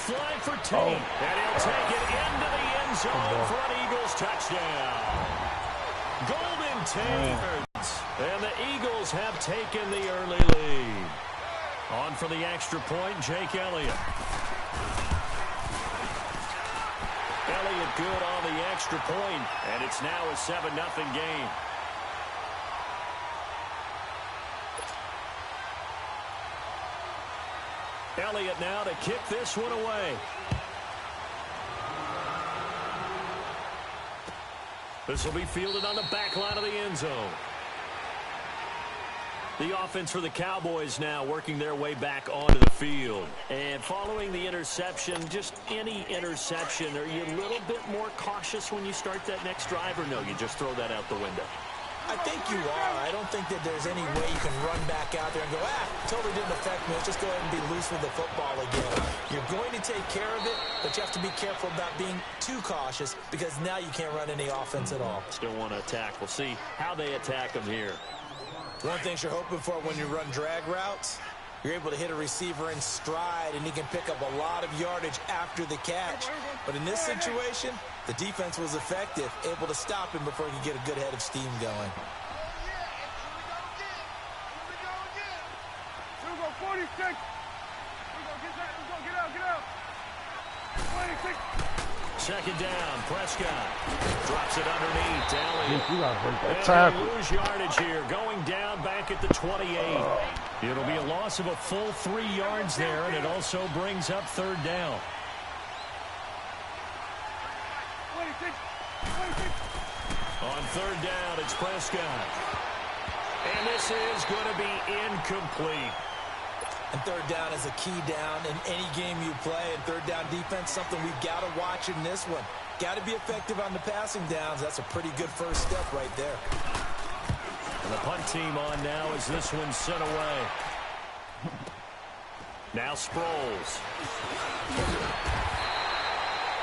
flag for 10. And he'll take it into the end zone for an Eagles touchdown. Golden Tate. And the Eagles have taken the early lead. On for the extra point, Jake Elliott. Elliott good on the extra point, and it's now a 7-0 game. Elliott now to kick this one away. This will be fielded on the back line of the end zone. The offense for the Cowboys now working their way back onto the field. And following the interception, just any interception, are you a little bit more cautious when you start that next drive, or no, you just throw that out the window? I think you are. I don't think that there's any way you can run back out there and go, totally didn't affect me. Let's just go ahead and be loose with the football again. You're going to take care of it, but you have to be careful about being too cautious because now you can't run any offense at all. Still want to attack. We'll see how they attack them here. One thing you're hoping for when you run drag routes, you're able to hit a receiver in stride, and he can pick up a lot of yardage after the catch. But in this situation, the defense was effective, able to stop him before he could get a good head of steam going. Here we go, 46. Here we go, get out. 26. Second down, Prescott drops it underneath. Elliott. You gotta break that And tackle. they lose yardage here, going down back at the 28. It'll be a loss of a full 3 yards there, and it also brings up third down. 26. On third down, it's Prescott. And this is going to be incomplete. And third down is a key down in any game you play. And third down defense, something we've got to watch in this one. Got to be effective on the passing downs. That's a pretty good first step right there. And the punt team on now as this one's sent away. Now Sproles.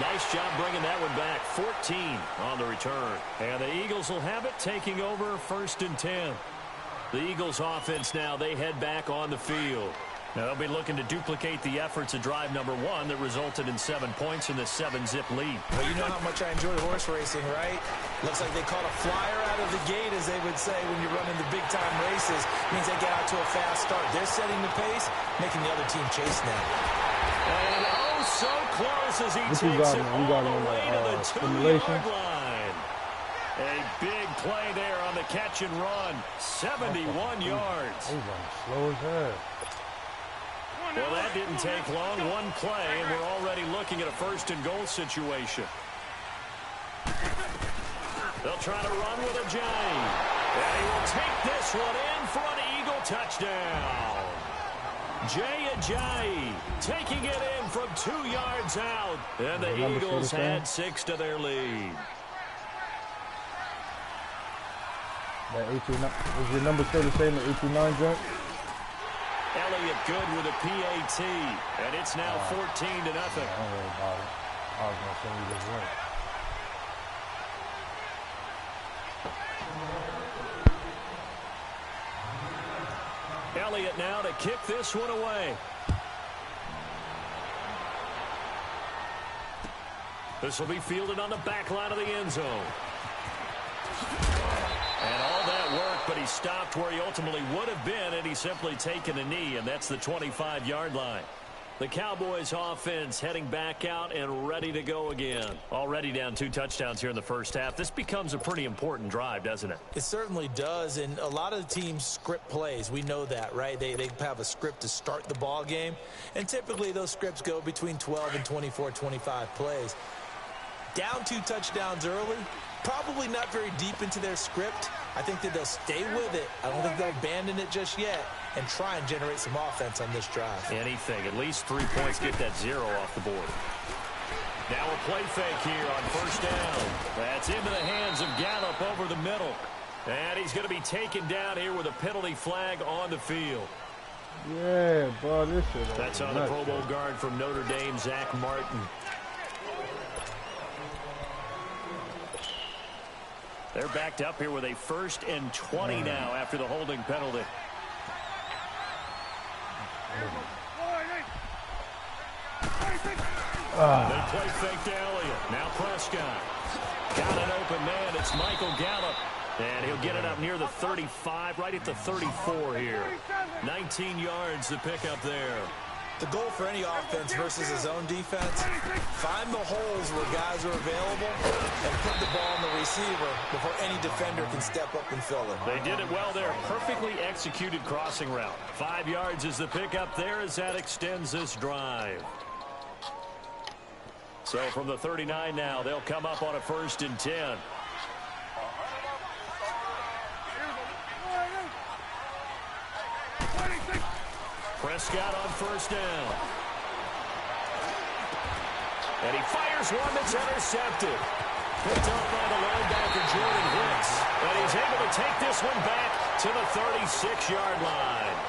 Nice job bringing that one back. 14 on the return. And the Eagles will have it, taking over 1st and 10. The Eagles offense now, they head back on the field. Now they'll be looking to duplicate the efforts of drive number 1 that resulted in 7 points in the 7-zip lead. Well, you know how much I enjoy horse racing, right? Looks like they caught a flyer out of the gate, as they would say when you're running the big-time races. Means they get out to a fast start. They're setting the pace, making the other team chase now. And oh, so close as he takes it all the way to the 2-yard line. A big play there on the catch and run. 71 yards. He's running slow as hell. Well, that didn't take long. One play, and we're already looking at a 1st and goal situation. They'll try to run with a J. And he will take this one in for an Eagle touchdown. Jay Ajayi taking it in from 2 yards out. And the Eagles had 6 to their lead. That 18, is your number still the same, the 89 jump? Elliott good with a PAT, and it's now 14-0. Don't worry about it. I was going to say you just went. Elliott now to kick this one away. This will be fielded on the back line of the end zone. And all that work, but he stopped where he ultimately would have been, and he's simply taken a knee, and that's the 25-yard line. The Cowboys offense heading back out and ready to go again. Already down 2 touchdowns here in the first half. This becomes a pretty important drive, doesn't it? It certainly does, and a lot of the teams script plays. We know that, right? They have a script to start the ball game, and typically those scripts go between 12 and 24, 25 plays. Down 2 touchdowns early, probably not very deep into their script. I think that they'll stay with it. I don't think they'll abandon it just yet and try and generate some offense on this drive. Anything. At least 3 points, get that 0 off the board. Now a play fake here on 1st down. That's into the hands of Gallup over the middle. And he's going to be taken down here with a penalty flag on the field. Yeah, bro, this shit. That's on the Pro Bowl guard from Notre Dame, Zach Martin. They're backed up here with a 1st and 20 now after the holding penalty. They play fake to Elliott. Now Prescott. Got an open man. It's Michael Gallup. And he'll get it up near the 35, right at the 34 here. 19 yards to pick up there. The goal for any offense versus his own defense, find the holes where guys are available and put the ball on the receiver before any defender can step up and fill it. They did it well there. Perfectly executed crossing route. 5 yards is the pickup there as that extends this drive. So from the 39 now, they'll come up on a 1st and 10. Prescott on 1st down. And he fires one that's intercepted. Picked up by the linebacker, Jordan Hicks. And he's able to take this one back to the 36-yard line.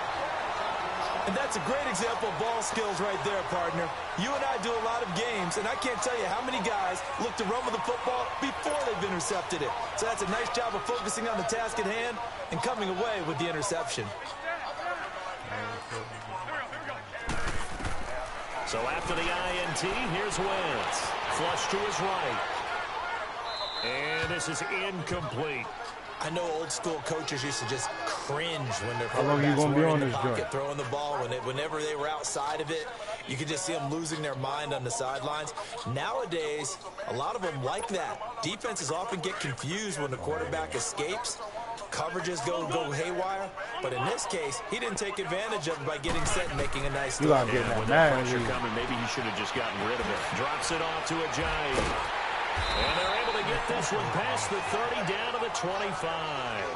And that's a great example of ball skills right there, partner. You and I do a lot of games, and I can't tell you how many guys look to run with the football before they've intercepted it. So that's a nice job of focusing on the task at hand and coming away with the interception. So after the INT, here's Wentz. Flush to his right. And this is incomplete. I know old school coaches used to just cringe when their How long you gonna be on this joint? throwing the ball. Whenever they were outside of it, you could just see them losing their mind on the sidelines. Nowadays, a lot of them like that. Defenses often get confused when the quarterback escapes. Coverages go haywire. But in this case, he didn't take advantage of it by getting set and making a nice throw. With that pressure coming, maybe he should have just gotten rid of it. Drops it off to Ajayi. And they're able to get this one past the 30 down to the 25.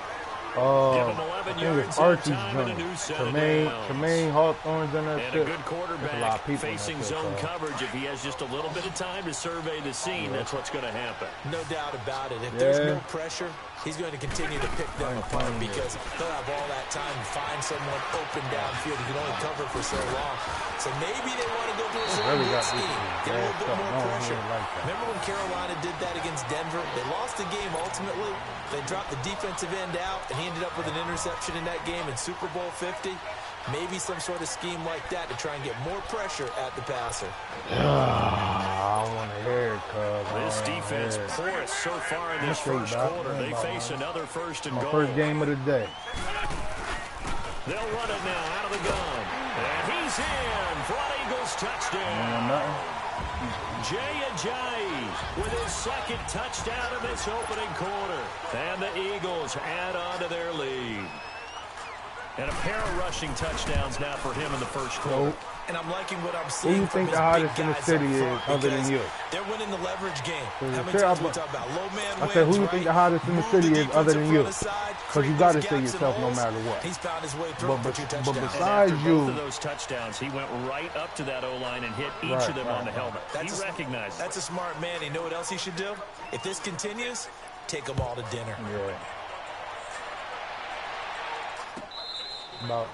Give him 11 yards at a time and a new set of downs. Tremaine Hawthorne's in that and shit. A good quarterback facing zone coverage. If he has just a little bit of time to survey the scene, that's what's going to happen. No doubt about it. If there's no pressure, he's going to continue to pick them apart because he'll have all that time to find someone open downfield. He can only cover for so long. So maybe they want to go to a zone scheme, get a little bit more pressure. Remember when Carolina did that against Denver? They lost the game ultimately. They dropped the defensive end out, and he ended up with an interception in that game in Super Bowl 50. Maybe some sort of scheme like that to try and get more pressure at the passer. I want to hear it, cuz. This defense porous so far in this first quarter. They face another 1st and goal. First game of the day. They'll run it now out of the gun. And he's in for an Eagles touchdown. Jay Ajayi with his 2nd touchdown in this opening quarter. And the Eagles add on to their lead. And a pair of rushing touchdowns now for him in the first quarter. And I'm liking what I'm seeing. Who you think the hottest in the city is other than you? They're winning the leverage game. How many times we talk about low man wins, I said, who you think the hottest in the city is other than you? Because you got to say yourself no matter what. He's found his way through but besides you, both of those touchdowns, he went right up to that O-line and hit each of them on the helmet. He recognized it. That's a smart man. You know what else he should do? If this continues, take them all to dinner. Yeah. I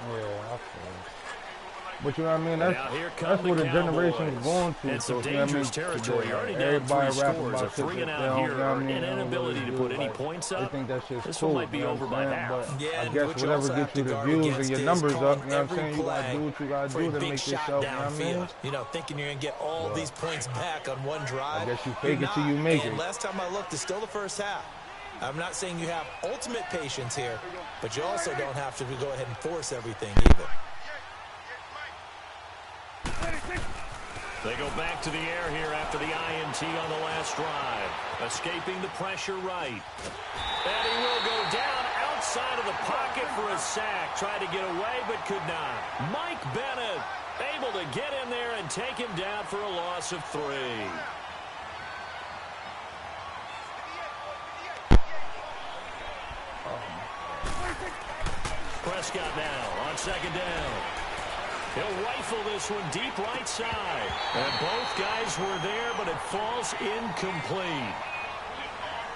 feel. But you know what I mean? That's what the generation is going to. It's some dangerous territory. Already down 3 scores, a 3-and-out here, and an inability to put any points up. I think that's just this cool, one might be over by half. I guess whatever gets you the views and your numbers up, you know what I'm saying? You got to do what you got to do to make yourself, you know what I mean? You know, thinking you're going to get all these points back on one drive. I guess you fake it till you make it. Last time I looked, it's still the first half. I'm not saying you have ultimate patience here, but you also don't have to go ahead and force everything either. They go back to the air here after the INT on the last drive. Escaping the pressure right. And he will go down outside of the pocket for a sack. Tried to get away but could not. Mike Bennett able to get in there and take him down for a loss of 3. Prescott now on 2nd down. He'll rifle this one deep right side. And both guys were there, but it falls incomplete.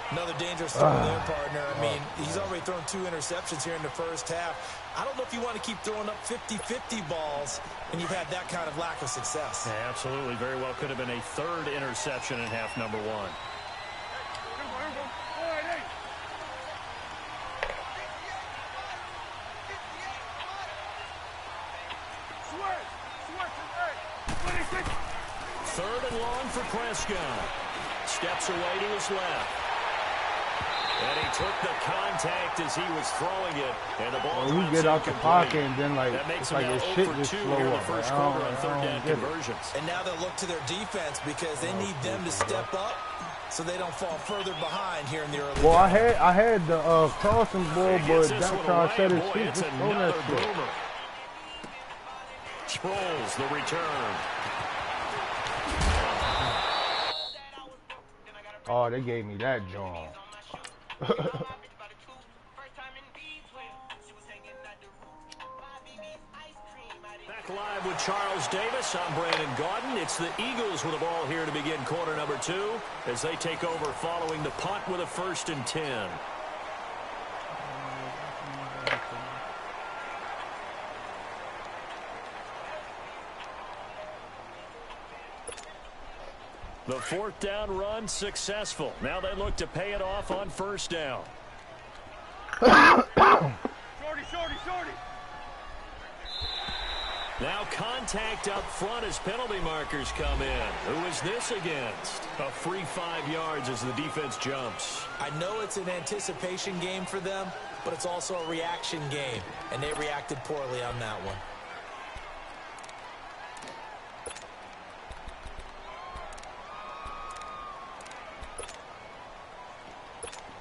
Another dangerous throw there, partner. I mean, he's already thrown 2 interceptions here in the first half. I don't know if you want to keep throwing up 50-50 balls and you've had that kind of lack of success. Yeah, absolutely. Very well could have been a 3rd interception in half number 1. 3rd and long for Prescott. Steps away to his left. And he took the contact as he was throwing it. And the ball you get out the pocket and then like, that makes it's like your shit just slow in the up. first quarter on 3rd down conversions. And now they'll look to their defense because they need them to step up so they don't fall further behind here in the early Well, game. I had the crossing ball, but that trying to set his feet. It's Just throw that another shit. boomer. Sproles, the return. Oh, they gave me that John. Back live with Charles Davis. I'm Brandon Gaudin. It's the Eagles with the ball here to begin quarter number 2 as they take over following the punt with a 1st and 10. The 4th down run successful. Now they look to pay it off on 1st down. Shorty. Now contact up front as penalty markers come in. Who is this against? A free 5 yards as the defense jumps. I know it's an anticipation game for them, but it's also a reaction game, and they reacted poorly on that one.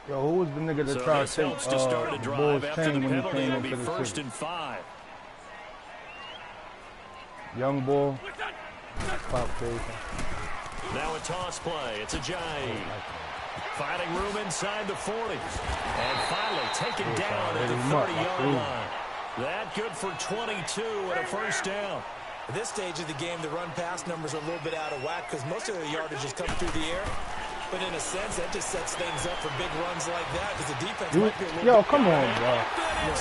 Yo, who was the nigga that tried to take the Bulls after 10 the when he penalty. came It'll be into the 1st city? and 5. Young Bull. Pop face. Now a toss play. It's a Giant. Finding room inside the 40. And finally taken down at the 30-yard line. That good for 22 and a 1st down. At this stage of the game, the run-pass numbers are a little bit out of whack because most of the yardage is coming through the air. But in a sense, that just sets things up for big runs like that because the defense might be a little bit come on, bro.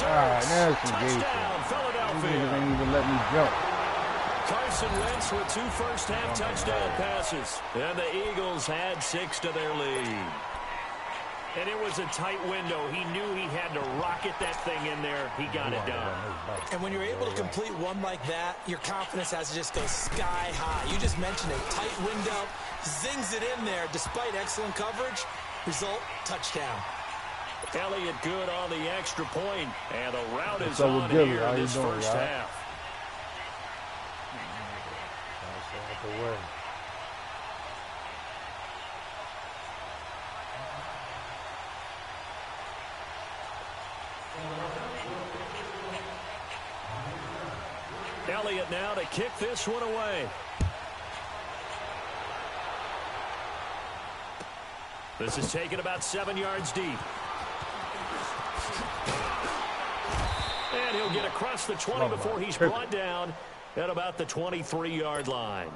Alright, there's some gay shit. Touchdown, Philadelphia. These niggas ain't even let me jump. Carson Wentz with 2 first-half touchdown passes. And the Eagles had 6 to their lead. And it was a tight window. He knew he had to rocket that thing in there. He got it done. And when you're able to complete one like that, your confidence has to just go sky high. You just mentioned a tight window. Zings it in there despite excellent coverage. Result, touchdown. Elliott good on the extra point. And the route is up on with Gilly? here How in you this doing, first y'all? half. Elliott now to kick this one away. This is taken about 7 yards deep. And he'll get across the 20 before he's brought down at about the 23-yard line.